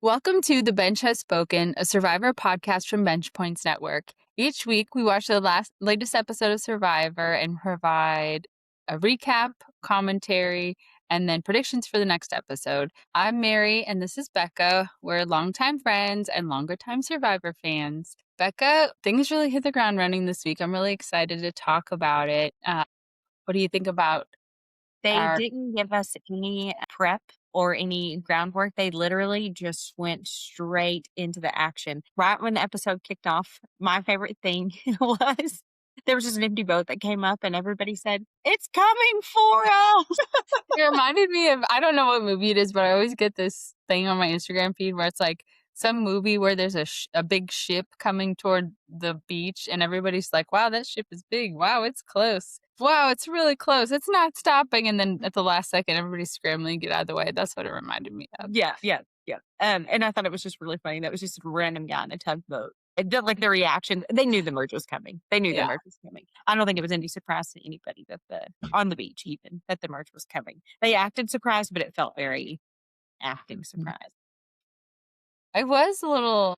Welcome to The Bench Has Spoken, a Survivor podcast from Bench Points Network. Each week, we watch the latest episode of Survivor and provide a recap, commentary, and then predictions for the next episode. I'm Mary, and this is Becca. We're longtime friends and longer-time Survivor fans. Becca, things really hit the ground running this week. I'm really excited to talk about it. What do you think about They our... didn't give us any prep or any groundwork. They literally just went straight into the action. Right when the episode kicked off, my favorite thing was there was just an empty boat that came up and everybody said, "It's coming for us." It reminded me of, I don't know what movie it is, but I always get this thing on my Instagram feed where it's like some movie where there's a big ship coming toward the beach and everybody's like, wow, that ship is big. Wow, it's close. Wow, it's really close. It's not stopping. And then at the last second, everybody's scrambling to get out of the way. That's what it reminded me of. Yeah. And I thought it was just really funny. That was just a random guy in a tugboat. It did like the reaction. They knew the merge was coming. They knew the Yeah. merge was coming. I don't think it was any surprise to anybody that on the beach even that the merge was coming. They acted surprised, but it felt very acting surprised. It was a little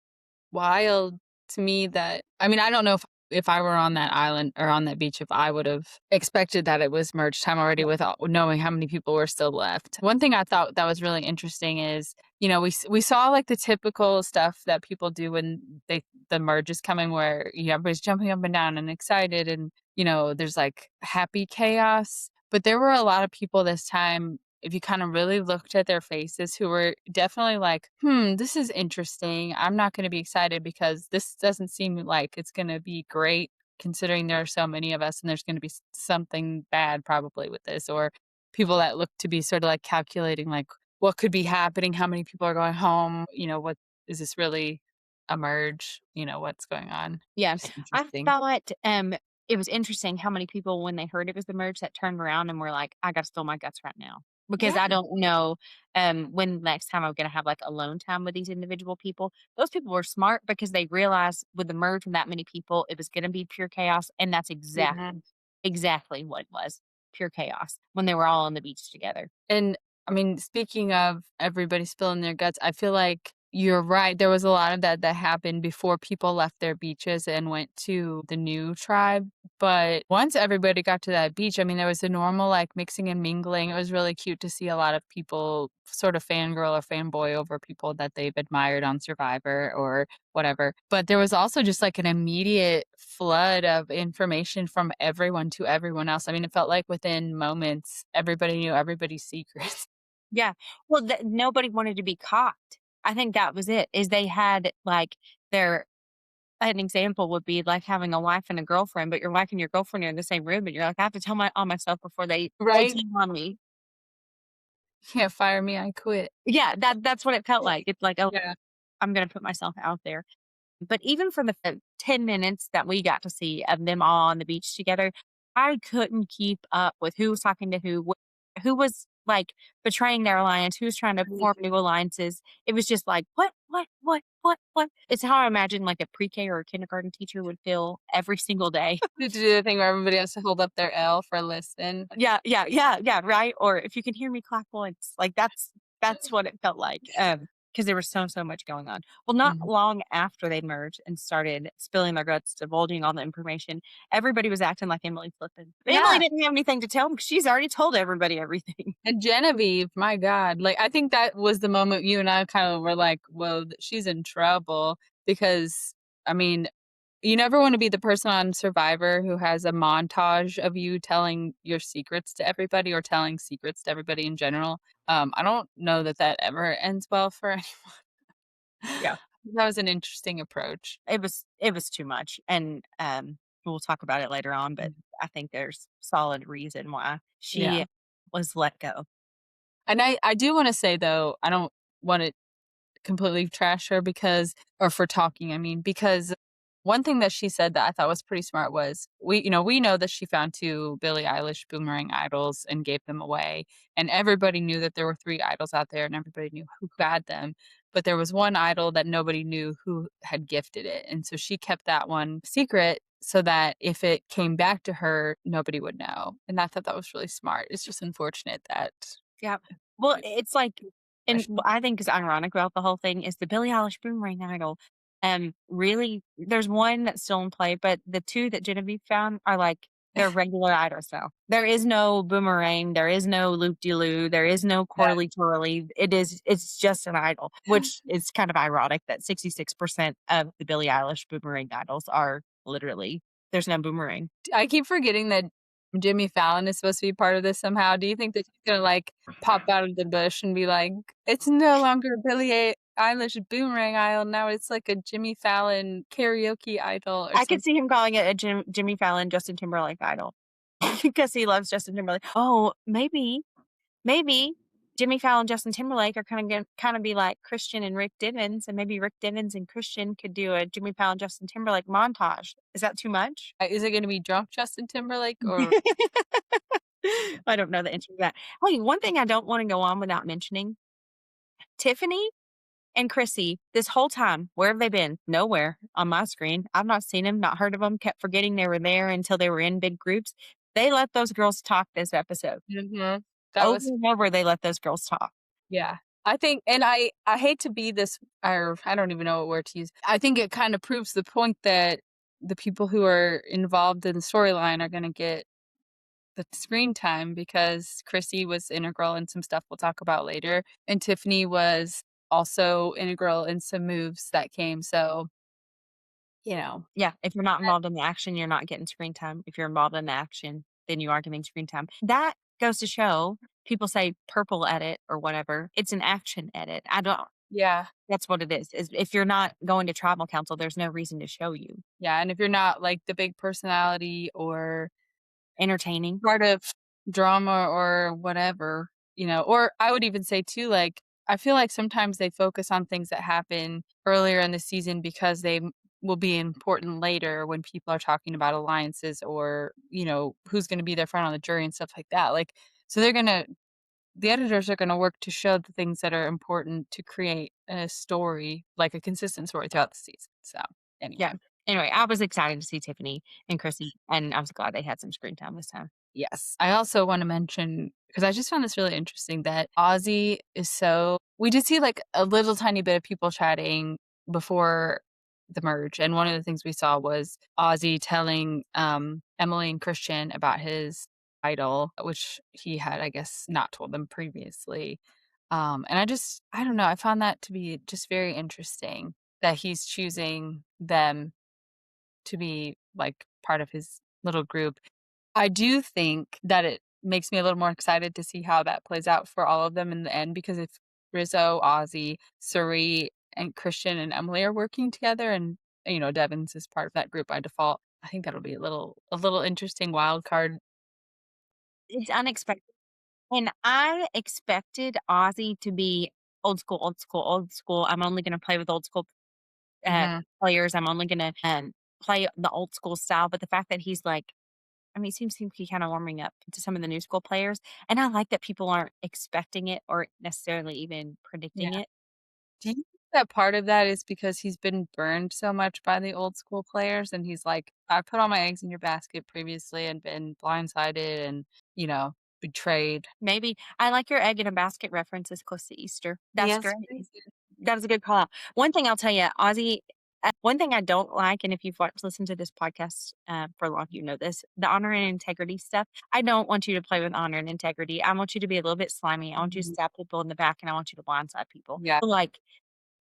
wild to me that, I mean, I don't know if I were on that island or on that beach, if I would have expected that it was merge time already without knowing how many people were still left. One thing I thought that was really interesting is, we saw like the typical stuff that people do when the merge is coming, where everybody's jumping up and down and excited, and there's like happy chaos. But there were a lot of people this time, if you kind of really looked at their faces, who were definitely like, this is interesting. I'm not going to be excited because this doesn't seem like it's going to be great, considering there are so many of us and there's going to be something bad probably with this. Or people that look to be sort of like calculating like what could be happening, how many people are going home, what is this really a merge, what's going on. Yes. Just I interesting. thought it was interesting how many people, when they heard it was the merge, that turned around and were like, I got to spill my guts right now. Because Yeah. I don't know when next time I'm going to have like alone time with these individual people. Those people were smart because they realized with the merge from that many people, it was going to be pure chaos. And that's Yeah. exactly what it was, pure chaos, when they were all on the beach together. And I mean, speaking of everybody spilling their guts, I feel like you're right. There was a lot of that happened before people left their beaches and went to the new tribe. But once everybody got to that beach, I mean, there was a normal like mixing and mingling. It was really cute to see a lot of people sort of fangirl or fanboy over people that they've admired on Survivor or whatever. But there was also just like an immediate flood of information from everyone to everyone else. I mean, it felt like within moments, everybody knew everybody's secrets. Yeah. Well, nobody wanted to be caught. I think that was it, is they had like their an example would be like having a wife and a girlfriend, but your wife and your girlfriend are in the same room, and you're like, I have to tell all myself before they Right? OT on me. Can't fire me, I quit. Yeah, that's what it felt like. It's like, oh, Yeah. I'm going to put myself out there. But even for the 10 minutes that we got to see of them all on the beach together, I couldn't keep up with who was talking to who was like betraying their alliance, who was trying to form new alliances. It was just like, what? It's how I imagine like a pre-K or a kindergarten teacher would feel every single day. To do the thing where everybody has to hold up their L for listen. Yeah, right? Or if you can hear me, clap once. Like that's what it felt like. Because there was so much going on. Well, not Mhm. long after they merged and started spilling their guts, divulging all the information, everybody was acting like Emily Flippin. Emily Yeah. didn't have anything to tell them because she's already told everybody everything. And Genevieve, my God, like I think that was the moment you and I kind of were like, well, she's in trouble because, I mean, you never want to be the person on Survivor who has a montage of you telling your secrets to everybody or telling secrets to everybody in general. I don't know that ever ends well for anyone. Yeah. That was an interesting approach. It was too much. And we'll talk about it later on, but I think there's solid reason why Yeah. she was let go. And I do want to say, though, I don't want to completely trash her or for talking, I mean, because one thing that she said that I thought was pretty smart was we know that she found 2 Billie Eilish boomerang idols and gave them away. And everybody knew that there were 3 idols out there and everybody knew who had them. But there was one idol that nobody knew who had gifted it. And so she kept that one secret so that if it came back to her, nobody would know. And I thought that was really smart. It's just unfortunate that Yeah. Well, it's like And what I think is ironic about the whole thing is the Billie Eilish Boomerang Idol. Really, there's one that's still in play, but the 2 that Genevieve found are like they're regular idols now. There is no boomerang, there is no loop-de-loo, there is no Yeah. twirly-twirly. It's just an idol, which is kind of ironic that 66% of the Billie Eilish Boomerang idols are literally there's no boomerang. I keep forgetting that Jimmy Fallon is supposed to be part of this somehow. Do you think that he's gonna, like, pop out of the bush and be like, "It's no longer Eilish Boomerang Idol, now it's like a Jimmy Fallon karaoke idol," or I could something? see him calling it a Jimmy Fallon, Justin Timberlake idol because he loves Justin Timberlake. Oh, maybe Jimmy Fallon, Justin Timberlake are kinda be like Christian and Rick Divens, and maybe Rick Divens and Christian could do a Jimmy Fallon, Justin Timberlake montage. Is that too much? Is it gonna be drunk Justin Timberlake or I don't know the answer to that. Hey, one thing I don't wanna go on without mentioning, Tiffany and Chrissy, this whole time, where have they been? Nowhere on my screen. I've not seen them, not heard of them, kept forgetting they were there until they were in big groups. They let those girls talk this episode. Mhm. That Over was and over, they let those girls talk. yeah. I think and I hate to be this or I don't even know what word to use. I think it kind of proves the point that the people who are involved in the storyline are gonna get the screen time because Chrissy was integral in some stuff we'll talk about later, and Tiffany was also integral in some moves that came, so, you know, Yeah, if you're not that involved in the action, you're not getting screen time. If you're involved in the action, then you are getting screen time. That goes to show people say purple edit or whatever. It's an action edit. I don't yeah, That's what it is if you're not going to tribal council, there's no reason to show you. yeah, and if you're not, like, the big personality or Entertaining. part of drama or whatever, or I would even say too, like, I feel like sometimes they focus on things that happen earlier in the season because they will be important later when people are talking about alliances or, who's going to be their friend on the jury and stuff like that. Like, so the editors are going to work to show the things that are important to create a story, like a consistent story throughout the season. So, Yeah. anyway. Anyway, I was excited to see Tiffany and Chrissy, and I was glad they had some screen time this time. Yes. I also wanna mention because I just found this really interesting that Ozzy is we did see, like, a little tiny bit of people chatting before the merge, and one of the things we saw was Ozzy telling, Emily and Christian about his idol, which he had, I guess, not told them previously. And I don't know, I found that to be just very interesting that he's choosing them to be, like, part of his little group. I do think that it makes me a little more excited to see how that plays out for all of them in the end, because if Rizzo, Ozzy, Suri, and Christian and Emily are working together and, Devins is part of that group by default, I think that'll be a little interesting wild card. It's unexpected. And I expected Ozzy to be old school, old school, old school. I'm only gonna play with old school Mhm. players. I'm only gonna play the old school style. But the fact that he's like, I mean, it seems to be kind of warming up to some of the new school players. And I like that people aren't expecting it or necessarily even Yeah. predicting it. Do you think that part of that is because he's been burned so much by the old school players and he's like, "I put all my eggs in your basket previously and been blindsided and, betrayed." Maybe I like your egg in a basket reference as close to Easter. That's Yes, great. please. That is a good call out. One thing I'll tell you, Ozzy, one thing I don't like, and if you've listened to this podcast for long, you know this, the honor and integrity stuff. I don't want you to play with honor and integrity. I want you to be a little bit slimy. I want you to Mhm. stab people in the back, and I want you to blindside people. Yeah. Like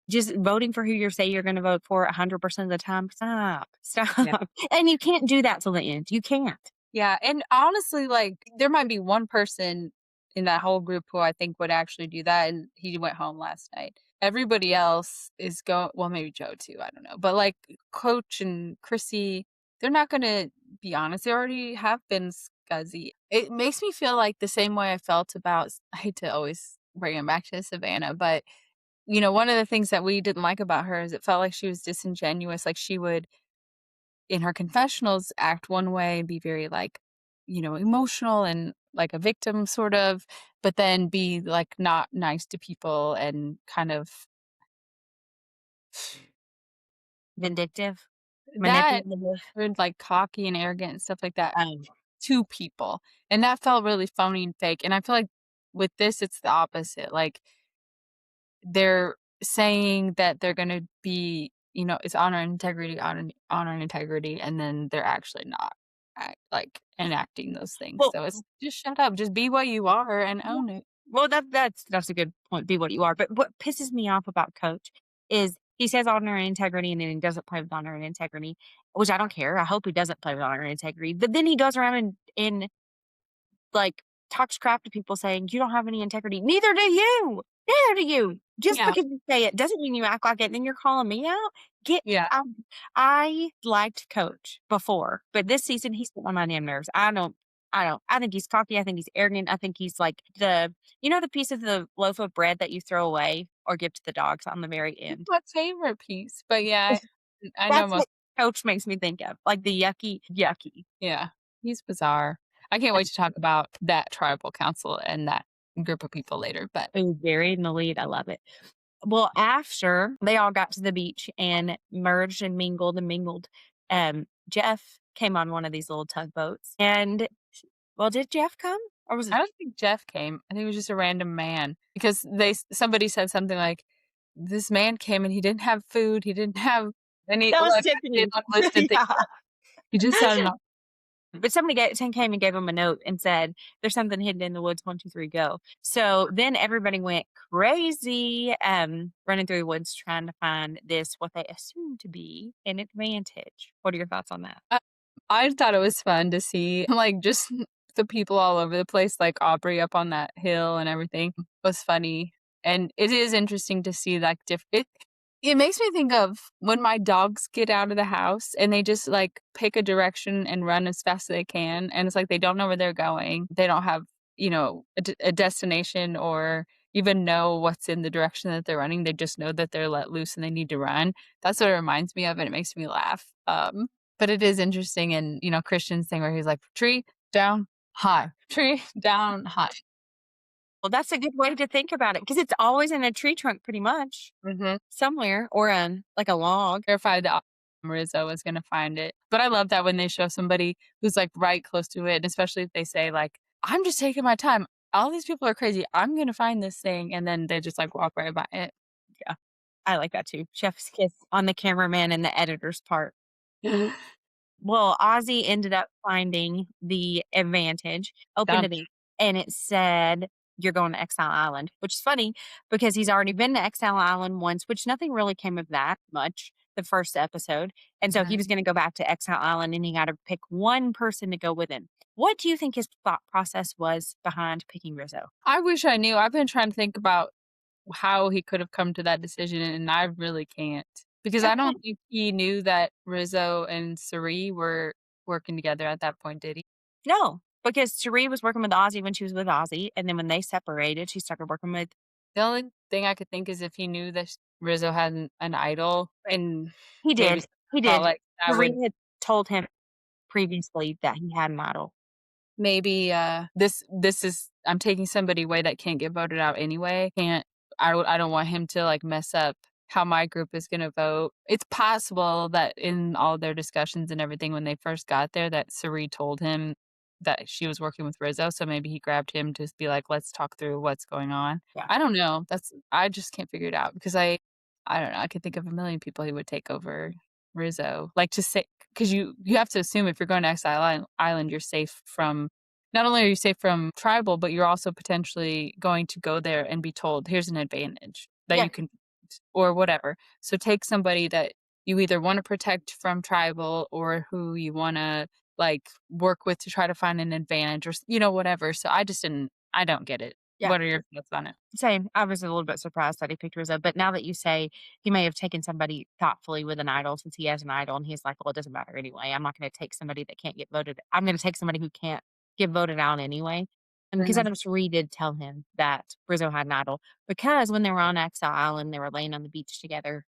just voting for who you say you're going to vote for 100% of the time. Stop, Yeah. stop, and you can't do that till the end. You can't. Yeah, and honestly, like, there might be one person in that whole group who I think would actually do that, and he went home last night. Everybody else is well, maybe Joe too, I don't know. But, like, Coach and Chrissy, they're not gonna be honest, they already have been scuzzy. It makes me feel like the same way I felt about I hate to always bring it back to Savannah, but, one of the things that we didn't like about her is it felt like she was disingenuous, like, she would in her confessionals act one way, be very like, emotional and like a victim sort of, but then be like not nice to people and kind of Vindictive, that manipulative. and like cocky and arrogant and stuff like that Um, to people. And that felt really phony and fake. And I feel like with this, it's the opposite. Like they're saying that they're gonna be, it's honor and integrity, and then they're actually not like enacting those things. Well, So it's just shut up, just be what you are and well, own it. that's a good point. Be what you are. But what pisses me off about Coach is he says honor and integrity, and then he doesn't play with honor and integrity, which I don't care. I hope he doesn't play with honor and integrity. But then he goes around and like, talks crap to people saying, "You don't have any integrity." Neither do you. Neither do you. Just Yeah, because you say it doesn't mean you act like it, and then you're calling me out. Get yeah. I liked Coach before, but this season he's getting on my damn nerves. I don't. I think he's cocky. I think he's arrogant. I think he's like the piece of the loaf of bread that you throw away or give to the dogs on the very It's end. my favorite piece, but yeah, I know That's most. what Coach makes me think of, like the yucky, yucky. Yeah, he's bizarre. I can't wait to talk about that tribal council and that group of people later, but Who's buried in the lead. I love it. Well, after they all got to the beach and merged and mingled, Jeff came on one of these little tugboats. And well, did Jeff come? Or was it I don't think Jeff came. I think it was just a random man because somebody said something like, "This man came and he didn't have food, he didn't have any that was like any Tiffany. unlisted things." Yeah. He just had enough. But came and gave him a note and said, "There's something hidden in the woods. 1, 2, 3, go." So then everybody went crazy, running through the woods trying to find this what they assume to be an advantage. What are your thoughts on that? I thought it was fun to see, like, just the people all over the place, like Aubrey up on that hill and everything was funny, and it is interesting to see, like, it makes me think of when my dogs get out of the house and they just, like, pick a direction and run as fast as they can, and it's like they don't know where they're going. They don't have, a destination or even know what's in the direction that they're running. They just know that they're let loose and they need to run. That's what it reminds me of, and it makes me laugh. But it is interesting and, Christian's thing where he's like, "Tree down, high. Tree down, high." Well, that's a good way to think about it because it's always in a tree trunk pretty much Mhm. somewhere or on like a log. Terrified that Rizzo was gonna find it. But I love that when they show somebody who's, like, right close to it, and especially if they say, like, "I'm just taking my time. All these people are crazy. I'm gonna find this thing," and then they just, like, walk right by it. Yeah, I like that too. Chef's kiss on the cameraman and the editor's part. Well, Ozzy ended up finding the advantage, opened Done. it, and it said, "You're going to Exile Island," which is funny because he's already been to Exile Island once, which nothing really came of that much the first episode. And so he Mhm. was going to go back to Exile Island and he got to pick one person to go with him. What do you think his thought process was behind picking Rizzo? I wish I knew. I've been trying to think about how he could have come to that decision, and I really can't. Because I don't think he knew that Rizzo and Suri were working together at that point, did he? No, because Cherie was working with Ozzy when she was with Ozzy. And then when they separated, she started working with, The only thing I could think is if he knew that Rizzo had an idol and he maybe did. He felt did. like that would Cherie had told him previously that he had a model. maybe, this is I'm taking somebody away that can't get voted out anyway. Can't I don't want him to, like, mess up how my group is gonna vote. It's possible that in all their discussions and everything when they first got there that Suri told him that she was working with Rizzo, so maybe he grabbed him to be like, "Let's talk through what's going on." Yeah. I don't know. I just can't figure it out because I don't know. I could think of a million people he would take over Rizzo. Like, to say, because you have to assume if you're going to Island, you're safe from not only are you safe from tribal, but you're also potentially going to go there and be told, "Here's an advantage that Yeah. you can," or whatever. So take somebody that you either wanna protect from tribal or who you wanna, like, work with to try to find an advantage or whatever. So I don't get it. Yeah. What are your thoughts on it? Same. I was a little bit surprised that he picked Rizzo, but now that you say he may have taken somebody thoughtfully with an idol since he has an idol and he's like, well, it doesn't matter anyway. I'm not going to take somebody that can't get voted. I'm going to take somebody who can't get voted out anyway. And because Mhm. Adams Reed did tell him that Rizzo had an idol because when they were on Exile Island, they were laying on the beach together.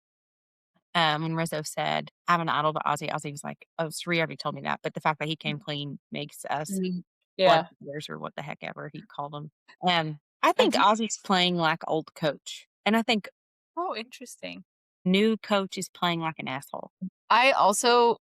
When Rizzo said, I have an idol to Ozzy, Ozzy was like, oh, Sri already told me that. But the fact that he came clean makes us Mhm. blood Yeah. brothers or what the heck ever he called them. I I think do Ozzy's playing like old coach, and I think Oh, interesting. new coach is playing like an asshole. I also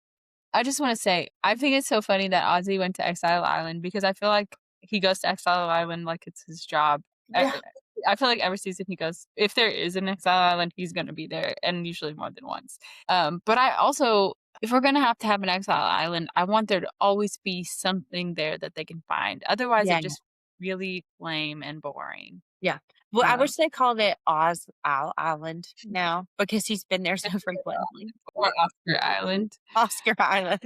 I just wanna say, I think it's so funny that Ozzy went to Exile Island because I feel like he goes to Exile Island like it's his job. Yeah. I feel like every season he goes if there is an exile island, he's gonna be there, and usually more than once. But I also if we're gonna have to have an exile island, I want there to always be something there that they can find. Otherwise, Yeah, it just really lame and boring. yeah. Well, I Um, wish they called it Island now because he's been there so frequently. or Oscar Island. Oscar Island.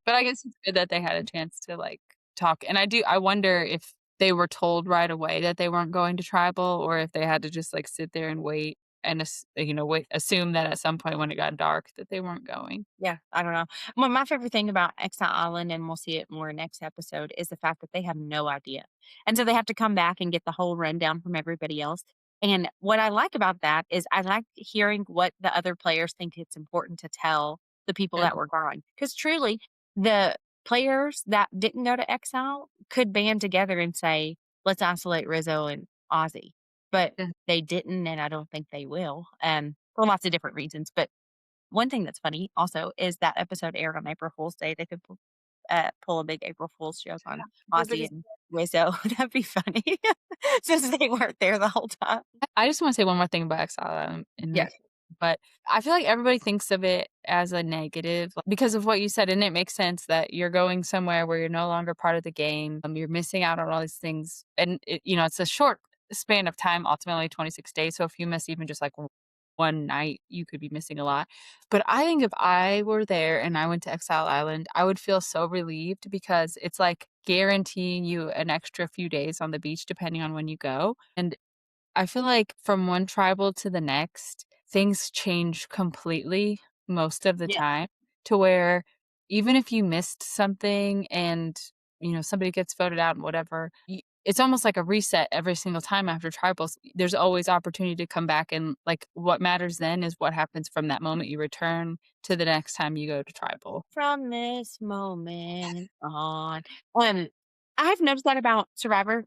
But I guess it's good that they had a chance to, like, talk, and I wonder if they were told right away that they weren't going to tribal or if they had to just, like, sit there and wait and wait assume that at some point when it got dark that they weren't going. Yeah, I don't know. Well, my favorite thing about Exile Island, and we'll see it more next episode, is the fact that they have no idea. And so they have to come back and get the whole rundown from everybody else. And what I like about that is I like hearing what the other players think it's important to tell the people Yeah, that were gone. Because truly, the players that didn't go to exile could band together and say, let's isolate Rizzo and Ozzy. But yeah. they didn't, and I don't think they will. For lots of different reasons. But one thing that's funny also is that episode aired on April Fool's Day. They could pull a big April Fool's joke on Feels like Ozzy and Rizzo. That'd be funny since they weren't there the whole time. I just wanna say one more thing about Exile, Yeah, but I feel like everybody thinks of it as a negative because of what you said, and it makes sense that you're going somewhere where you're no longer part of the game, you're missing out on all these things, and it's a short span of time, ultimately 26 days, so if you miss even just, like, one night, you could be missing a lot, but I think if I were there and I went to Exile Island, I would feel so relieved because it's, like, guaranteeing you an extra few days on the beach depending on when you go, and I feel like from one tribal to the next, things change completely most of the yeah. time to where even if you missed something and, somebody gets voted out and whatever, it's almost like a reset every single time after tribals. There's always opportunity to come back and like what matters then is what happens from that moment you return to the next time you go to tribal. From this moment on. Um, I've noticed that about Survivor,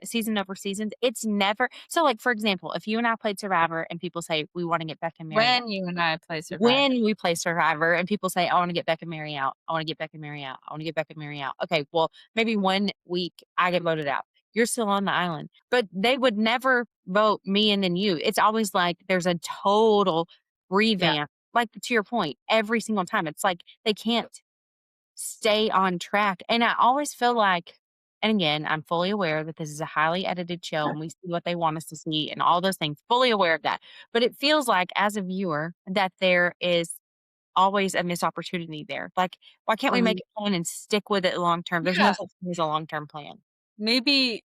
season over seasons. It's never so. Like for example, if you and I played Survivor and people say we want to get back and marry When you and I play Survivor. when we play Survivor and people say, "I wanna get back and marry out. I wanna get back and marry out. I wanna get back and marry out." Okay, well, maybe 1 week I get voted out. You're still on the island, but they would never vote me and then you. It's always like there's a total Yeah. revamp. Like, to your point, every single time. It's like they can't stay on track, and I always feel like and again, I'm fully aware that this is a highly edited show and we see what they want us to see and all those things, fully aware of that. But it feels like as a viewer that there is always a missed opportunity there. Like, why can't we make a plan and stick with it long term? There's no Yeah. such thing as a long-term plan. Maybe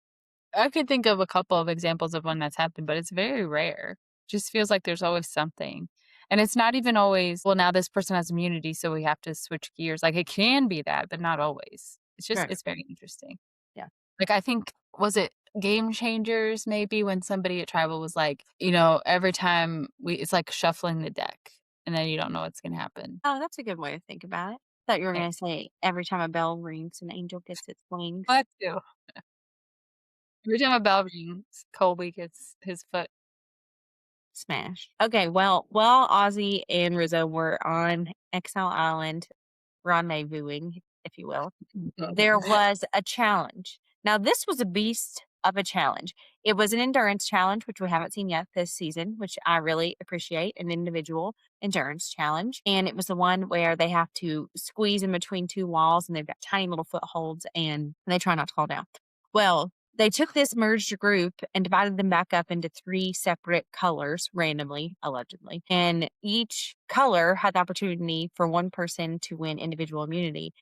I could think of a couple of examples of when that's happened, but it's very rare. Just feels like there's always something. And it's not even always, well, now this person has immunity, so we have to switch gears. Like it can be that, but not always. Right. It's very interesting. Yeah. Like I think, was it Game Changers maybe when somebody at Tribal was like, every time it's like shuffling the deck and then you don't know what's going to happen. Oh, that's a good way to think about it. Thought you were Right. gonna say every time a bell rings, an angel gets its wings. That too. Every time a bell rings, Colby gets his foot. Smash. Okay, well, while Ozzy and Rizzo were on Exile Island rendezvousing, if you will, there was a challenge. Now, this was a beast of a challenge. It was an endurance challenge, which we haven't seen yet this season, which I really appreciate an individual endurance challenge. And it was the one where they have to squeeze in between two walls and they've got tiny little footholds and they try not to fall down. Well, they took this merged group and divided them back up into three separate colors randomly, allegedly. And each color had the opportunity for one person to win individual immunity.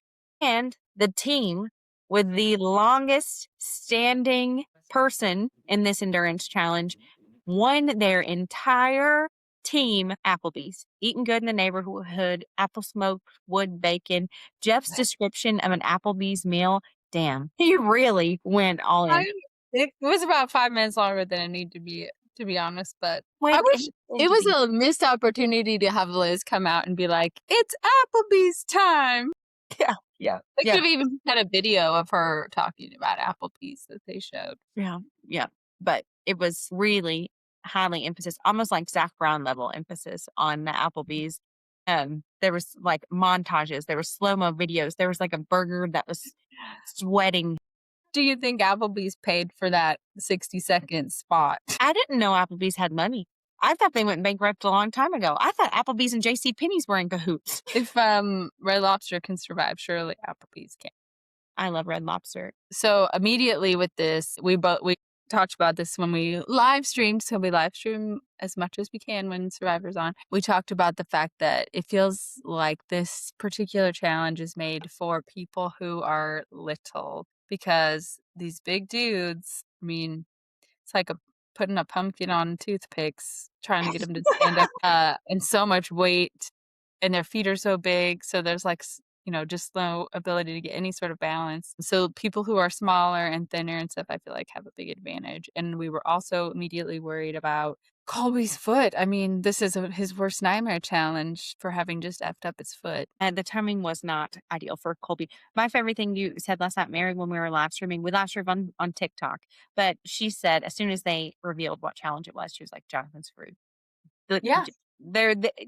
And the team with the longest standing person in this endurance challenge won their entire team Applebee's. Eating good in the neighborhood, apple smoked wood bacon. Jeff's description of an Applebee's meal, damn, he really went all in. It was about 5 minutes longer than it needed to be honest, but I When wish he said it to was be a missed opportunity to have Liz come out and be like, "It's Applebee's time." yeah, yeah, They yeah, could've even had a video of her talking about Applebee's that they showed. yeah, yeah, but it was really highly emphasis, almost like Zach Brown level emphasis on the Applebee's. There was, like, montages, there was slow-mo videos, there was, like, a burger that was sweating. do you think Applebee's paid for that 60-second spot? I didn't know Applebee's had money. I thought they went bankrupt a long time ago. I thought Applebee's and J.C. Penney's were in cahoots. If, Red Lobster can survive, surely Applebee's can. I love Red Lobster. So, immediately with this, we talked about this when we live streamed, so we live stream as much as we can when Survivor's on. We talked about the fact that it feels like this particular challenge is made for people who are little, because these big dudes, I mean, it's like putting a pumpkin on toothpicks, trying to get them to stand up, and so much weight, and their feet are so big, so there's, like, just no ability to get any sort of balance. So people who are smaller and thinner and stuff, I feel like have a big advantage, and we were also immediately worried about Colby's foot. I mean, this is his worst nightmare challenge for having just effed up his foot. And the timing was not ideal for Colby. My favorite thing you said last night, Mary, when we were live streaming, we live streamed on TikTok, but she said as soon as they revealed what challenge it was, she was like, Jonathan's screwed. Yeah.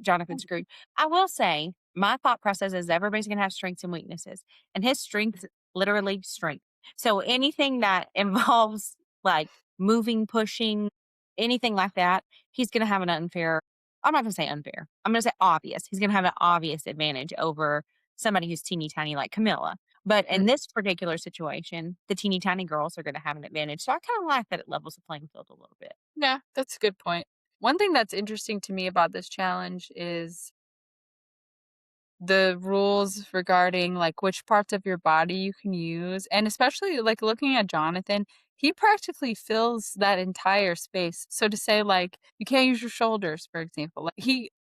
Jonathan's screwed. I will say, my thought process is everybody's going to have strengths and weaknesses, and his strength, literally strength. So anything that involves like moving, pushing, anything like that, he's going to have an unfair. I'm not going to say unfair. I'm going to say obvious. He's going to have an obvious advantage over somebody who's teeny tiny like Camilla. But Mm, in this particular situation, the teeny tiny girls are going to have an advantage. So I kind of like that it levels the playing field a little bit. yeah, that's a good point. One thing that's interesting to me about this challenge is the rules regarding, like, which parts of your body you can use, and especially, like, looking at Jonathan, he practically fills that entire space. So to say, like, you can't use your shoulders, for example, like,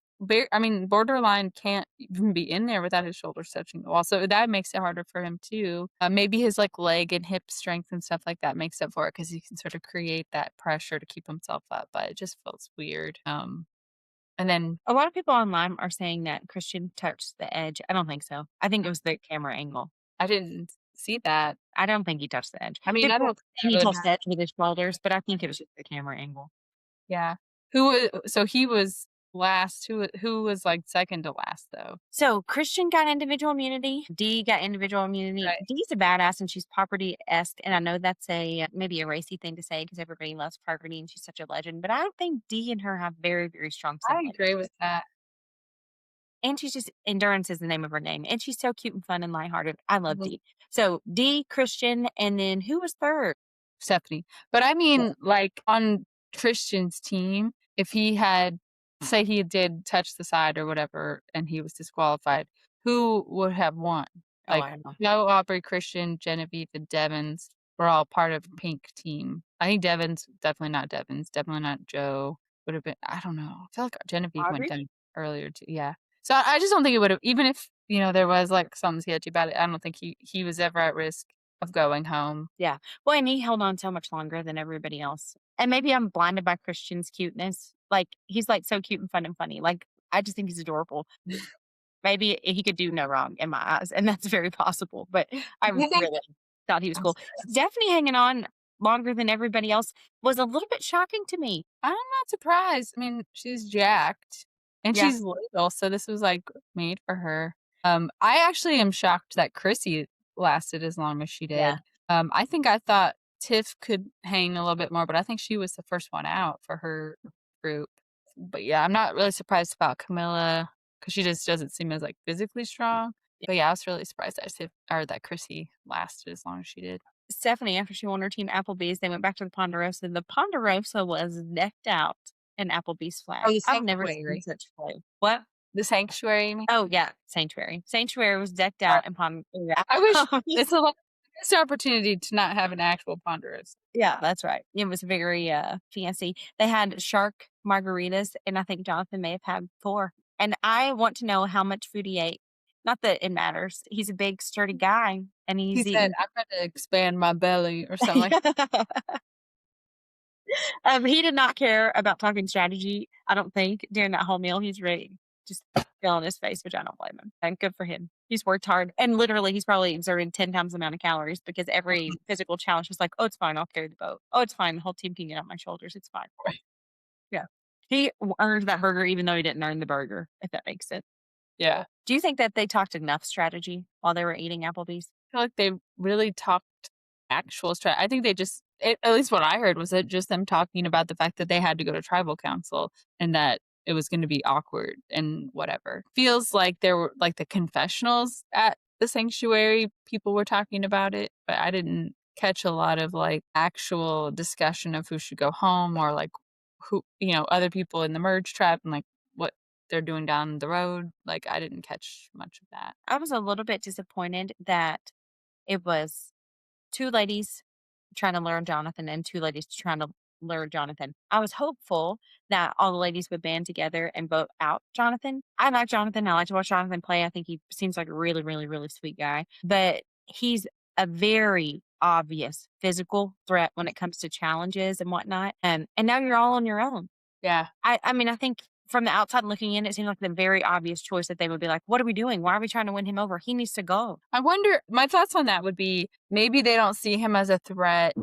I mean, borderline can't even be in there without his shoulders touching the wall, so that makes it harder for him too. Maybe his, like, leg and hip strength and stuff like that makes up for it because he can sort of create that pressure to keep himself up, but it just feels weird. And then A lot of people online are saying that Christian touched the edge. I don't think so. I think it was the camera angle. I didn't see that. I don't think he touched the edge. I mean, I People don't think saying that he would touched the matter. edge with his shoulders, but I think it was just the camera angle. Yeah. So he was last. Who was, like, second to last, though? So Christian got individual immunity. Dee got individual immunity. Right. Dee's a badass and she's property-esque. And I know that's maybe a racy thing to say because everybody loves property and she's such a legend. But I think Dee and her have very, very strong I agree similarities. with that. And she's just endurance is the name of her name. And she's so cute and fun and lighthearted. I love Mhm. Dee. So Dee, Christian, and then who was third? Stephanie. But I mean, like, on Christian's team, if he had, say he did touch the side or whatever and he was disqualified, who would have won? Oh, Like, I don't know. Joe, Aubrey, Christian, Genevieve, and Devins were all part of pink team. I think Devins, definitely not Devins, definitely not Joe. Would have been, I don't know. I feel like Genevieve went Audrey? down earlier too. Yeah. So I just don't think it would have, even if, there was, like, something sketchy about it, I don't think he was ever at risk of going home. Yeah. Well, and he held on so much longer than everybody else. And maybe I'm blinded by Christian's cuteness. Like, he's like so cute and fun and funny. Like, I just think he's adorable. Maybe he could do no wrong in my eyes, and that's very possible. But I You think really thought he was I'm cool. serious. Stephanie hanging on longer than everybody else was a little bit shocking to me. I'm not surprised. I mean, she's jacked and Yeah. she's little, so this was, like, made for her. I actually am shocked that Chrissy lasted as long as she Yeah. did. I thought Tiff could hang a little bit more, but I think she was the first one out for her group. But yeah, I'm not really surprised about Camilla because she just doesn't seem as, like, physically strong. But yeah, I was really surprised that that Chrissy lasted as long as she did. Stephanie, after she won her team Applebee's, they went back to the Ponderosa. The Ponderosa was decked out in Applebee's Oh, flag. the I've never seen sanctuary. such flag. What? The sanctuary, you mean? Oh, yeah, Sanctuary. Sanctuary was decked out in I wish Ponderosa. it's a missed opportunity to not have an actual Ponderosa. Yeah, that's right. It was very, fancy. They had shark margaritas, and I think Jonathan may have had 4. And I want to know how much food he ate. Not that it matters. He's a big, sturdy guy, and He he's said, eating. "I'm gonna expand my belly," or something like. He did not care about talking strategy, I don't think, during that whole meal. He's really just fell on his face, which I don't blame him. And good for him. He's worked hard. And literally, he's probably exerted 10 times the amount of calories because every physical challenge was like, oh, it's fine. I'll carry the boat. Oh, it's fine. The whole team can get on my shoulders. It's fine. Yeah. He earned that burger even though he didn't earn the burger, if that makes sense. Yeah. Do you think that they talked enough strategy while they were eating Applebee's? I feel like they really talked actual I think they just at least what I heard was that just them talking about the fact that they had to go to tribal council and that it was gonna be awkward and whatever. Feels like there were like the confessionals at the sanctuary, people were talking about it, but I didn't catch a lot of, like, actual discussion of who should go home or, like, who other people in the merge tribe and, like, what they're doing down the road. Like, I didn't catch much of that. I was a little bit disappointed that it was 2 ladies trying to learn Jonathan and 2 ladies trying to learn Jonathan. I was hopeful that all the ladies would band together and vote out Jonathan. I like Jonathan. I like to watch Jonathan play. I think he seems like a really, really, really sweet guy. But he's a very obvious physical threat when it comes to challenges and whatnot. And now you're all on your own. Yeah. I mean, I think from the outside looking in, it seemed like the very obvious choice that they would be like, "What are we doing? Why are we trying to win him over? He needs to go." I wonder my thoughts on that would be maybe they don't see him as a threat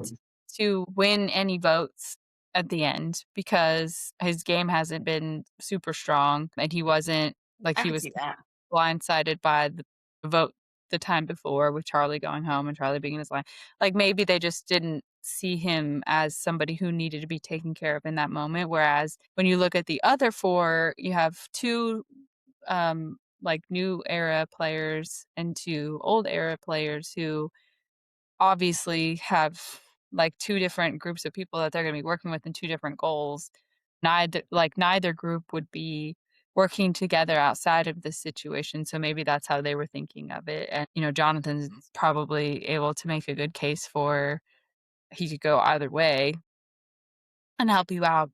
to win any votes at the end because his game hasn't been super strong and he wasn't like I he could was see that. blindsided by the vote the time before with Charlie going home and Charlie being in his line. Like maybe they just didn't see him as somebody who needed to be taken care of in that moment. Whereas when you look at the other four, you have two like new era players and two old era players who obviously have like two different groups of people that they're going to be working with and two different goals. Neither group would be working together outside of this situation, so maybe that's how they were thinking of it. And Jonathan's probably able to make a good case for he could go either way and help you out,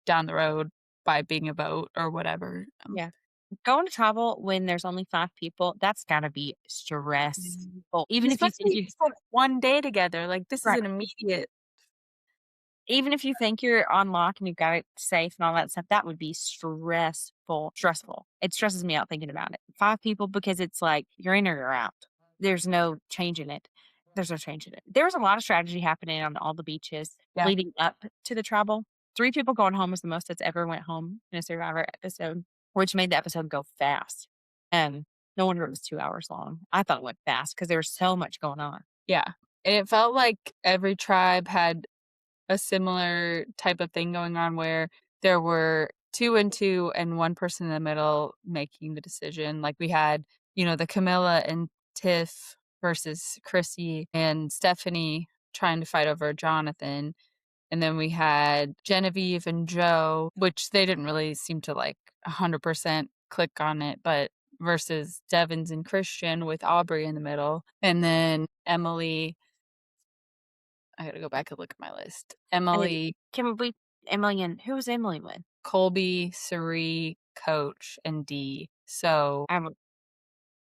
down the road by being a vote or whatever. Yeah. Going to travel when there's only 5 people, that's gotta be Mhm. stressful. Even if you think Especially you it's like one day together, like this is right. an immediate. Even if you think you're on lock and you've got it safe and all that stuff, that would be stressful. It stresses me out thinking about it. 5 people because it's like you're in or you're out. There's no change in it. There's no change in it. There was a lot of strategy happening on all the beaches Yeah. leading up to the travel. 3 people going home was the most that's ever went home in a Survivor episode, which made the episode go fast. And no wonder it was 2 hours long. I thought it went fast because there was so much going on. Yeah, and it felt like every tribe had a similar type of thing going on where there were 2 and 2 and 1 person in the middle making the decision. Like, we had, the Camilla and Tiff versus Chrissy and Stephanie trying to fight over Jonathan, and then we had Genevieve and Joe, which they didn't really seem to, like, 100% click on it, but versus Devins and Christian with Aubrey in the middle, and then Emily. I gotta go back and look at my list. And then Emily, can we Emily and who was Emily with? Colby, Suri, Coach, and Dee. So I have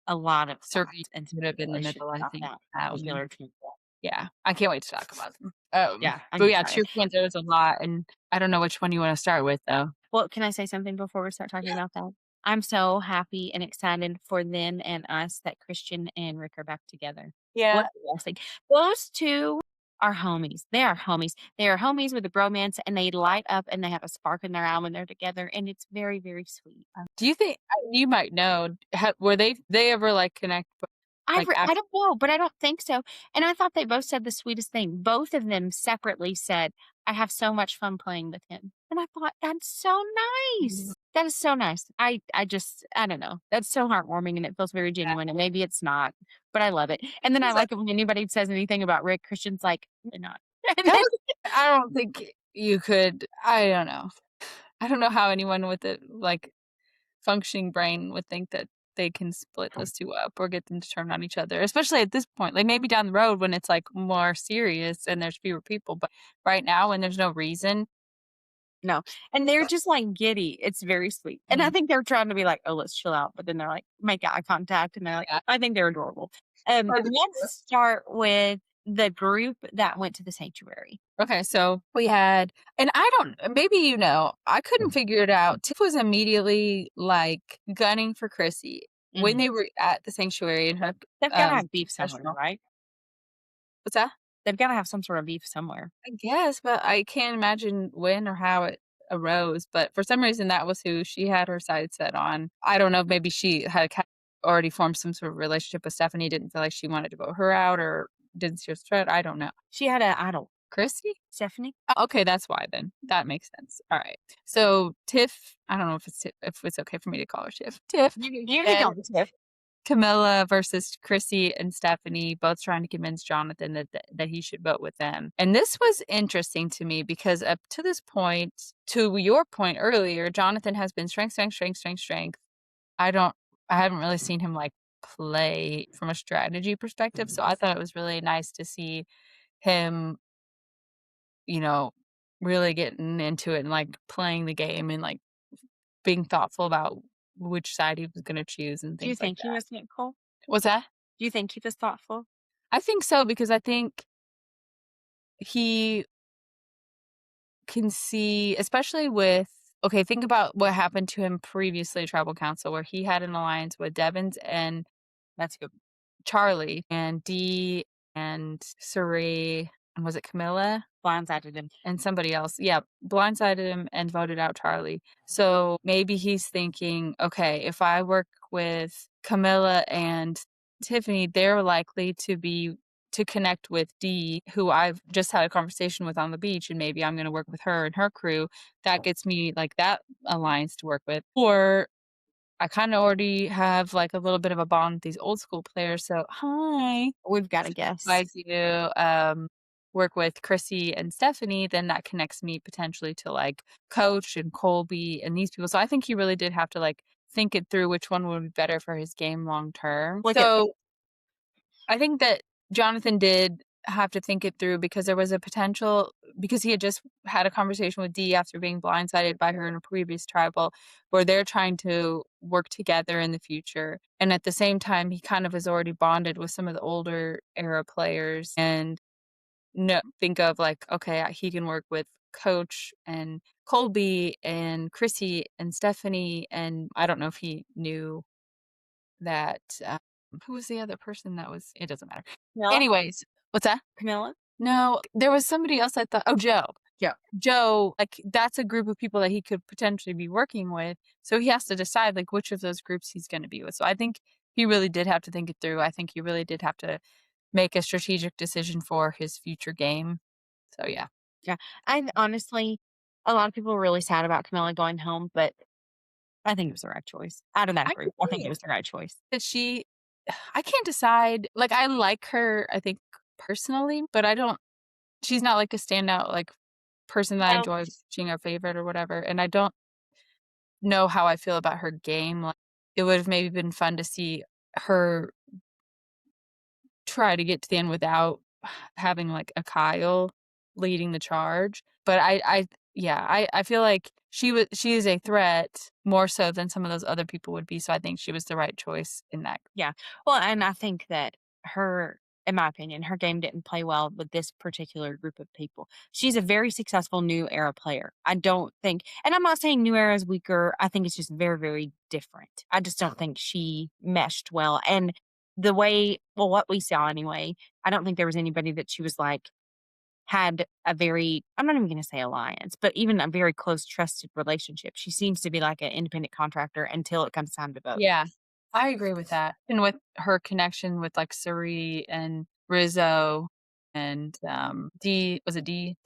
a lot of Suri thoughts and would have been in the speculation middle, I about think, that that one. particular people. Yeah, I can't wait to talk about them. Yeah, I'm But yeah, to excited. your point, there was a lot, and I don't know which one you wanna start with, though. Well, can I say something before we start talking Yeah. about that? I'm so happy and excited for them and us that Christian and Rick are back together. What Yeah. a blessing. Those 2 are homies. They are homies. They are homies with a bromance and they light up and they have a spark in their eye when they're together and it's very, very sweet. Do you think you might know, were they ever, like, connect, like, I after? don't know, but I don't think so, and I thought they both said the sweetest thing. Both of them separately said, "I have so much fun playing with him," and I thought, "That's so Mhm. nice. That is so nice." I don't know. That's so heartwarming, and it feels very Yeah. genuine, and maybe it's not, but I love it, and then I It's like like it when anybody says anything about Rick, Christian's like, "They're not." And that then was I don't think you could I don't know. I don't know how anyone with a, like, functioning brain would think that they can split those 2 up or get them to turn on each other, especially at this point. Like, maybe down the road when it's, like, more serious and there's fewer people, but right now when there's no reason. no, and they're just, like, giddy. It's very sweet, and I Mhm. think they're trying to be like, "Oh, let's chill out," but then they're like, make eye contact, and they're like Yeah. I think they're adorable. But Let's start with the group that went to the sanctuary. okay, so we had and I don't maybe I couldn't figure it out. Tiff was immediately, like, gunning for Chrissy when Mhm. they were at the sanctuary in her, They've gotta have beef somewhere, confessional. right? What's that? They've gotta have some sort of beef somewhere. I guess, but I can't imagine when or how it arose, but for some reason, that was who she had her sights set on. I don't know if maybe she had already formed some sort of relationship with Stephanie, didn't feel like she wanted to vote her out or didn't see her thread. I don't know. She had a idol, Christy? Stephanie. Oh, okay, that's why then. That makes sense. All right. So Tiff, I don't know if it's okay for me to call her Tiff. Tiff You can and go with Tiff. Camilla versus Chrissy and Stephanie, both trying to convince Jonathan that he should vote with them. And this was interesting to me because up to this point, to your point earlier, Jonathan has been strength, strength, strength, strength, strength. I haven't really seen him like play from a strategy perspective. So I thought it was really nice to see him, you know, really getting into it and like playing the game and like being thoughtful about which side he was going to choose and Do you things like think he that. was thoughtful? What's that? Do you think he was thoughtful? I think so because I think he can see, especially with, okay, think about what happened to him previously at Tribal Council, where he had an alliance with Devins and That's good. Charlie and Dee and Suri, and was it Camilla? Blindsided him. And somebody else. Yeah, blindsided him and voted out Charlie. So maybe he's thinking, okay, if I work with Camilla and Tiffany, they're likely to connect with Dee, who I've just had a conversation with on the beach, and maybe I'm going to work with her and her crew. That gets me like that alliance to work with. Or I kind of already have like a little bit of a bond with these old school players. So, hi. We've got to guess. If I do work with Chrissy and Stephanie, then that connects me potentially to like Coach and Colby and these people. So I think he really did have to like think it through which one would be better for his game long term. Look at So I think that Jonathan did have to think it through because there was a potential, because he had just had a conversation with Dee after being blindsided by her in a previous tribal where they're trying to work together in the future. And at the same time, he kind of has already bonded with some of the older era players and no, think of like, okay, he can work with Coach and Colby and Chrissy and Stephanie. And I don't know if he knew that who was the other person that was, it doesn't matter. Camilla. Anyways, what's that? Camilla. No, there was somebody else I thought, oh, Joe. Joe. Joe, like that's a group of people that he could potentially be working with. So he has to decide like which of those groups he's going to be with. So I think he really did have to think it through. I think he really did have to make a strategic decision for his future game. So yeah. Yeah. And honestly, a lot of people were really sad about Camilla going home, but I think it was the right choice. Out of that I group, I think it was the right choice. that I can't decide. Like I like her, I think personally, but she's not like a standout like person that I No. enjoy watching a favorite or whatever. And I don't know how I feel about her game. Like it would have maybe been fun to see her try to get to the end without having like a Kyle leading the charge. But I feel like she is a threat more so than some of those other people would be. So I think she was the right choice in that. Yeah. Well, and I think that in my opinion, her game didn't play well with this particular group of people. She's a very successful new era player. I don't think, and I'm not saying new era is weaker. I think it's just very, very different. I just don't think she meshed well. And the way, well, what we saw anyway, I don't think there was anybody that she was like, had a very, I'm not even going to say alliance, but even a very close, trusted relationship. She seems to be like an independent contractor until it comes time to vote. Yeah, I agree with that. And with her connection with like Suri and Rizzo and D, was it D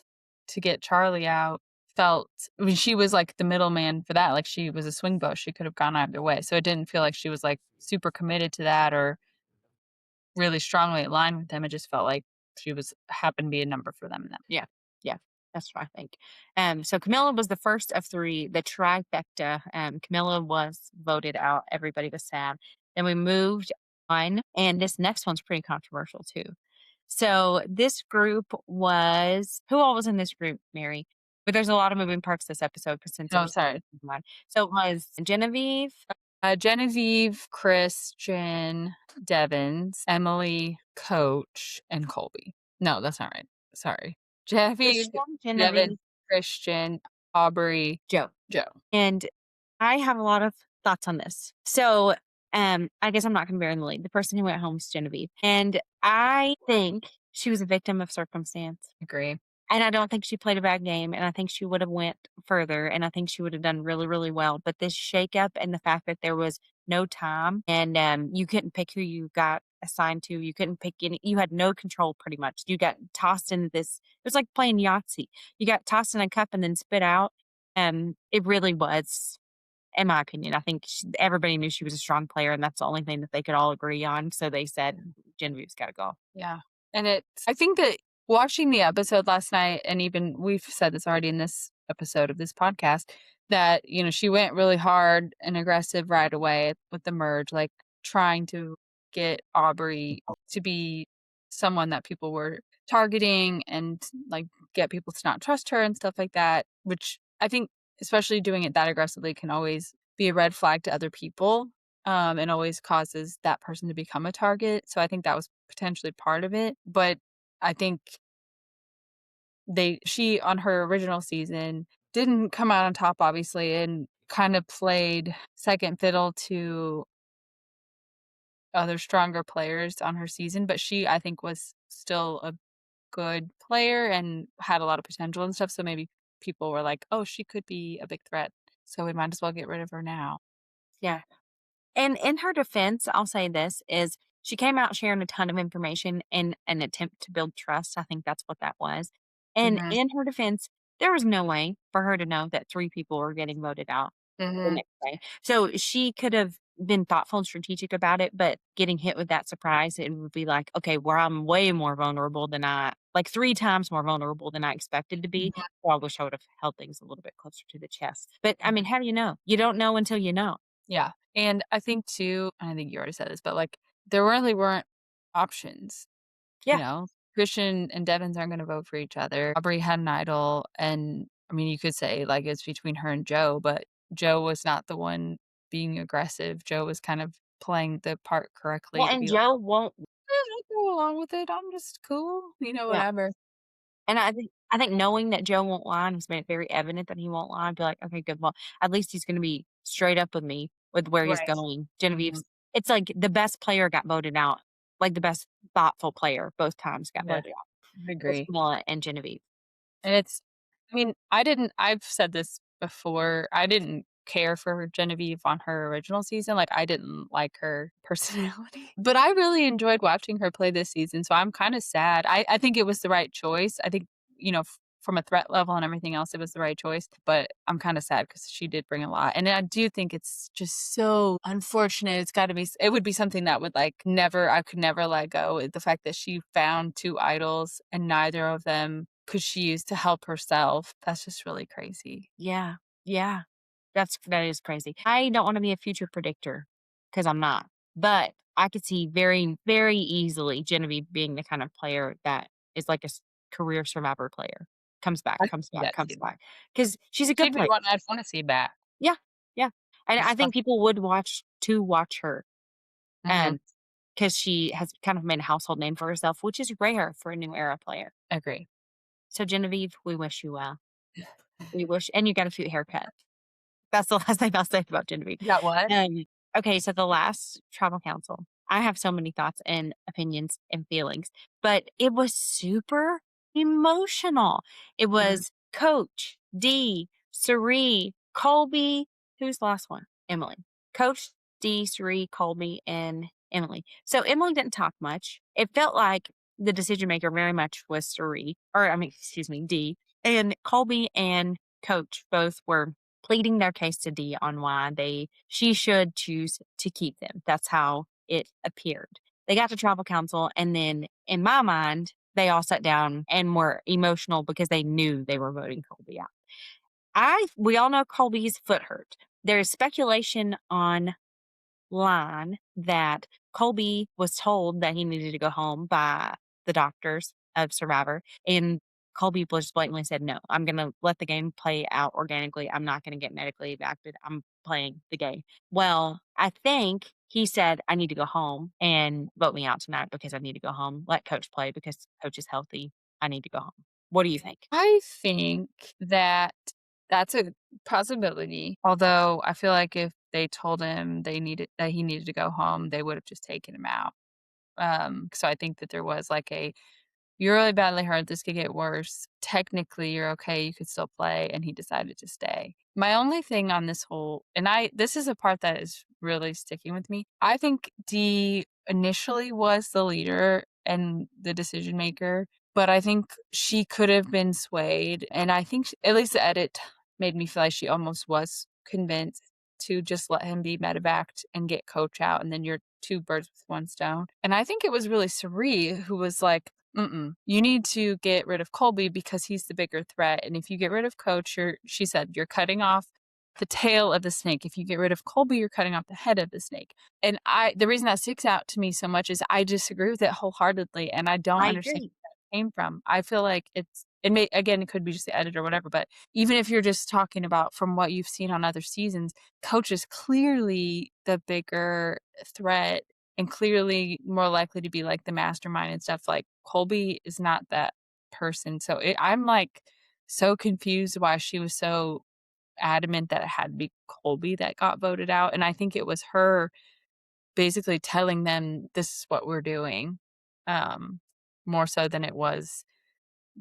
to get Charlie out, felt, I mean, she was like the middleman for that. Like she was a swing vote. She could have gone either way. So it didn't feel like she was like super committed to that or really strongly aligned with them. It just felt like she was happened to be a number for them. Yeah. Yeah. That's what I think. So Camilla was the first of three, the trifecta. Camilla was voted out. Everybody was sad. Then we moved on, and this next one's pretty controversial too. So this group was who all was in this group, Mary? But there's a lot of moving parts this episode because since it No, was sorry. so it was Genevieve, Genevieve, Christian, Devins, Emily, Coach, and Colby. No, that's not right. Sorry. Genevieve, Christian, Devin, Genevieve, Christian, Aubrey, Joe. Joe. And I have a lot of thoughts on this. So, I guess I'm not going to bear in the lead. The person who went home is Genevieve. And I think she was a victim of circumstance. Agree. And I don't think she played a bad game. And I think she would have went further. And I think she would have done really, really well. But this shakeup and the fact that there was no time and you couldn't pick who you got assigned to. You couldn't pick any. You had no control pretty much. You got tossed into this. It was like playing Yahtzee. You got tossed in a cup and then spit out. And it really was, in my opinion. I think everybody knew she was a strong player, and that's the only thing that they could all agree on. So they said Genevieve's got to go. Yeah. And I think that watching the episode last night, and even we've said this already in this episode of this podcast, that, she went really hard and aggressive right away with the merge, like trying to get Aubrey to be someone that people were targeting and like get people to not trust her and stuff like that, which I think, especially doing it that aggressively, can always be a red flag to other people, and always causes that person to become a target. So I think that was potentially part of it. But I think she on her original season didn't come out on top, obviously, and kind of played second fiddle to other stronger players on her season. But she, I think, was still a good player and had a lot of potential and stuff. So maybe people were like, oh, she could be a big threat. So we might as well get rid of her now. Yeah. And in her defense, I'll say this is she came out sharing a ton of information in an attempt to build trust. I think that's what that was. And Hmm. in her defense, there was no way for her to know that 3 people were getting voted out the Hmm. next day. So she could have been thoughtful and strategic about it, but getting hit with that surprise, it would be like, okay, where I'm way more vulnerable than like 3 times more vulnerable than I expected to be. Well, I wish I would have held things a little bit closer to the chest. But I mean, how do you know? You don't know until you know. Yeah, and I think too, I think you already said this, but, like, there really weren't options, you Yeah. know? Christian and Devins aren't gonna vote for each other. Aubrey had an idol, and, I mean, you could say, like, it's between her and Joe, but Joe was not the one being aggressive. Joe was kind of playing the part Well, correctly to and be like, Joe won't. I'll go along with it. I'm just cool," Yeah, whatever. and I think knowing that Joe won't lie, and he's made it very evident that he won't lie, I'd be like, "Okay, good, well, at least he's gonna be straight up with me with where he's Right. going." Mhm. Genevieve's it's like the best player got voted out, like, the best thoughtful player both times got Yeah, voted out. I It's agree. Camilla and Genevieve. And I've said this before, I didn't care for Genevieve on her original season, like, I didn't like her personality, but I really enjoyed watching her play this season, so I'm kinda sad. I think it was the right choice. I think, from a threat level and everything else, it was the right choice, but I'm kinda sad because she did bring a lot, and I do think it's just so unfortunate. It's gotta be it would be something that would, like, never I could never let go. The fact that she found 2 idols and neither of them could she use to help herself, that's just really crazy. Yeah, yeah. That is crazy. I don't wanna be a future predictor because 'cause I'm not, but I could see very, very easily Genevieve being the kind of player that is like a career survivor player. Comes back, I could comes see back, that comes too. back because she's a good She'd be player. one I'd wanna see back. Yeah, yeah, and I Just think people would watch her, Mhm, and because she has kind of made a household name for herself, which is rare for a new era player. agree. So Genevieve, we wish you well. We wish and you got a cute haircut. That's the last thing I'll say about Genevieve. Got what? Um, okay, so the last tribal council. I have so many thoughts and opinions and feelings, but it was super emotional. It Mhm. was Coach, D, Sari, Colby. Who's the last one? Emily. Coach, D, Sari, Colby, and Emily. So Emily didn't talk much. It felt like the decision maker very much was Sari, or I mean, excuse me, D. And Colby and Coach both were pleading their case to D on why she should choose to keep them. That's how it appeared. They got to tribal council, and then in my mind, they all sat down and were emotional because they knew they were voting Colby out. We all know Colby's foot hurt. There is speculation on line that Colby was told that he needed to go home by the doctors of Survivor. And Colby just blatantly said, no, I'm going to let the game play out organically. I'm not going to get medically evacuated. I'm playing the game. Well, I think he said, I need to go home and vote me out tonight because I need to go home. Let coach play because coach is healthy. I need to go home. What do you think? I think that that's a possibility, although I feel like if they told him he needed to go home, they would've just taken him out. So I think that there was like "You're really badly hurt, this could get worse. Technically, you're okay, you could still play," and he decided to stay. My only thing on this is a part that is really sticking with me. I think Dee initially was the leader and the decision maker, but I think she could have been swayed, and I think sh at least the edit made me feel like she almost was convinced to just let him be medevaced and get Coach out, and then you're 2 birds with 1 stone, and I think it was really Cirie who was like, "Mm-mm, you need to get rid of Colby because he's the bigger threat, and if you get rid of Coach, you're" she said, "You're cutting off the tail of the snake. If you get rid of Colby, you're cutting off the head of the snake." And the reason that sticks out to me so much is I disagree with it wholeheartedly, and I don't I understand agree. where that came from. I feel like it may again, it could be just the editor or whatever, but even if you're just talking about from what you've seen on other seasons, Coach is clearly the bigger threat and clearly more likely to be, like, the mastermind and stuff, like, Colby is not that person, so I'm, like, so confused why she was so adamant that it had to be Colby that got voted out, and I think it was her basically telling them, "This is what we're doing," um, more so than it was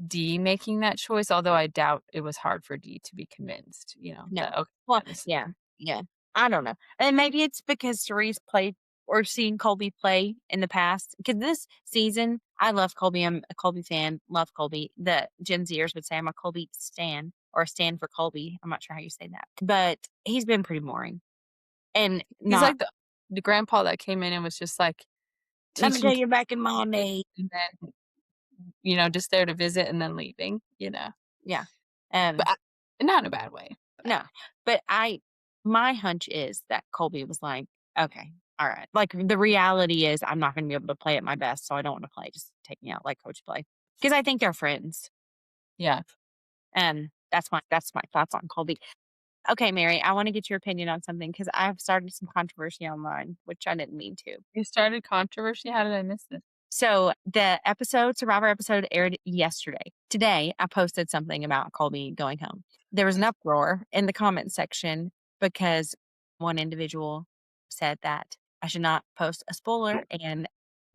Dee making that choice, although I doubt it was hard for Dee to be convinced, that, No. "Okay, Well, yeah, this." yeah, yeah. I don't know. And maybe it's because Cerie's played or seen Colby play in the past. Because this season, I love Colby. I'm a Colby fan. Love Colby. The Gen Zers would say I'm a Colby stan or a stan for Colby. I'm not sure how you say that, but he's been pretty boring and He's not. like the grandpa that came in and was just, like, Let me teaching tell kids you back in my day. and then, just there to visit and then leaving. Yeah. But Um, not in a bad way, but No, but my hunch is that Colby was like, "Okay, all right." Like, the reality is I'm not gonna be able to play at my best, so I don't wanna play. Just take me out, like Coach play, because I think they're friends, yeah. and that's my thoughts on Colby. Okay, Mary, I wanna get your opinion on something because 'cause I've started some controversy online, which I didn't mean to. You started controversy? How did I miss this? So the Survivor episode aired yesterday. Today, I posted something about Colby going home. There was an uproar in the comment section because one individual said that I should not post a spoiler and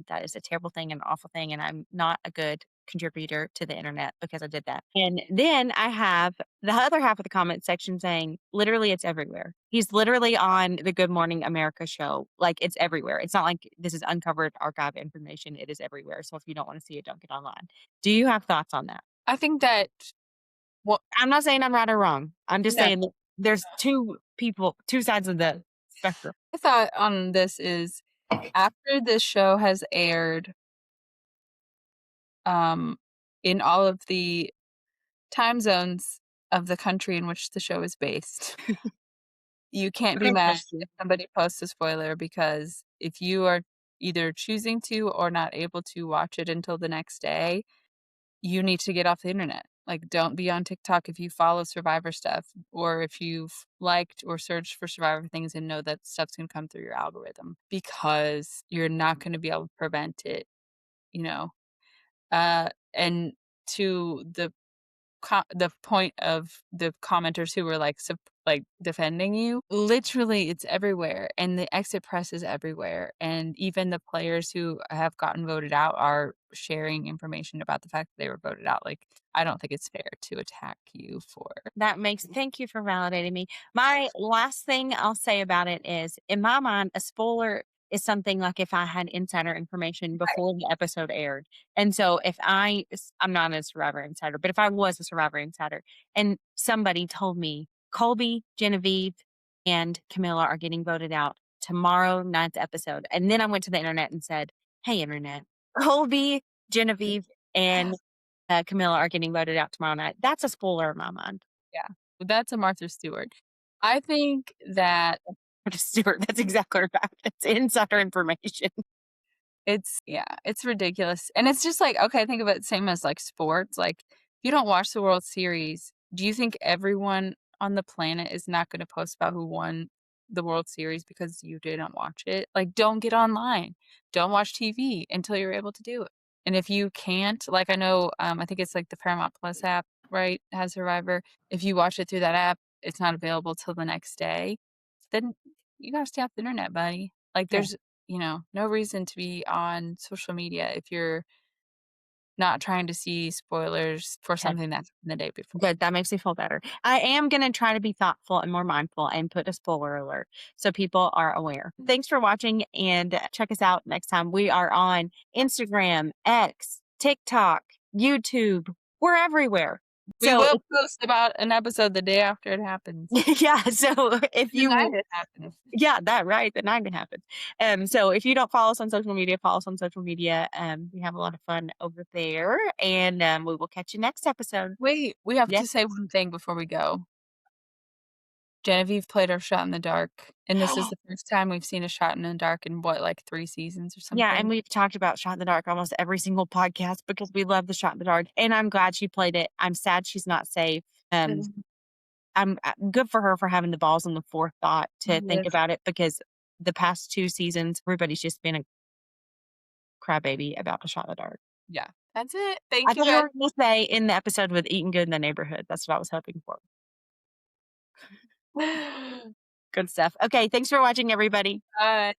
that is a terrible thing and awful thing. And I'm not a good contributor to the internet because I did that. And then I have the other half of the comment section saying, literally, it's everywhere. He's literally on the Good Morning America show. Like, it's everywhere. It's not like this is uncovered archive information. It is everywhere. So if you don't want to see it, don't get online. Do you have thoughts on that? I think that well, I'm not saying I'm right or wrong. I'm just no. saying that there's two sides of the spectrum. My thought on this is after this show has aired, um, in all of the time zones of the country in which the show is based, you can't be Okay, mad thank you. if somebody posts a spoiler because if you are either choosing to or not able to watch it until the next day, you need to get off the internet. Like, don't be on TikTok if you follow Survivor stuff or if you've liked or searched for Survivor things and know that stuff's gonna come through your algorithm because you're not gonna be able to prevent it, you know? And to the point of the commenters who were, like, defending you, literally, it's everywhere, and the exit press is everywhere, and even the players who have gotten voted out are sharing information about the fact that they were voted out, like, I don't think it's fair to attack you for Thank you for validating me. My last thing I'll say about it is, in my mind, a spoiler is something like if I had insider information before the episode aired. And so I'm not a Survivor insider, but if I was a Survivor insider and somebody told me Colby, Genevieve, and Camilla are getting voted out tomorrow night's episode. And then I went to the internet and said, "Hey, internet, Colby, Genevieve, and Camilla are getting voted out tomorrow night." That's a spoiler in my mind. yeah, but that's a Martha Stewart. I think that Stewart, that's exactly right. It's insider information. it's ridiculous, and it's just like, okay, think of it same as, like, sports, like, if you don't watch the World Series, do you think everyone on the planet is not gonna post about who won the World Series because you didn't watch it? Like, don't get online. Don't watch TV until you're able to do it, and if you can't, like, I know, I think it's, like, the Paramount Plus app, right, has Survivor. If you watch it through that app, it's not available till the next day, then you gotta stay off the internet, buddy. Like, Yeah. there's no reason to be on social media if you're not trying to see spoilers for Okay. something that happened the day before. Good, that makes me feel better. I am gonna try to be thoughtful and more mindful and put a spoiler alert so people are aware. Thanks for watching and check us out next time. We are on Instagram, X, TikTok, YouTube. We're everywhere. We So will post about an episode the day after it happens. yeah, so if The night you it happens. yeah, that right, the night it happens. So if you don't follow us on social media, follow us on social media. We have a lot of fun over there, and we will catch you next episode. Wait, we have Yes. to say one thing before we go. Genevieve played our Shot in the Dark, and this is the first time we've seen a Shot in the Dark in what, like 3 seasons or Yeah, and something? we've talked about Shot in the Dark almost every single podcast because we love the Shot in the Dark, and I'm glad she played it. I'm sad she's not safe. Um, Mhm. I'm good for her for having the balls and the forethought to think Yes. about it because the past 2 seasons, everybody's just been a crybaby about the Shot in the Dark. Yeah. That's it. I Thank you, thought you guys. were gonna say in the episode with Eating Good in the Neighborhood. That's what I was hoping for. Good stuff. Okay, thanks for watching, everybody. Bye.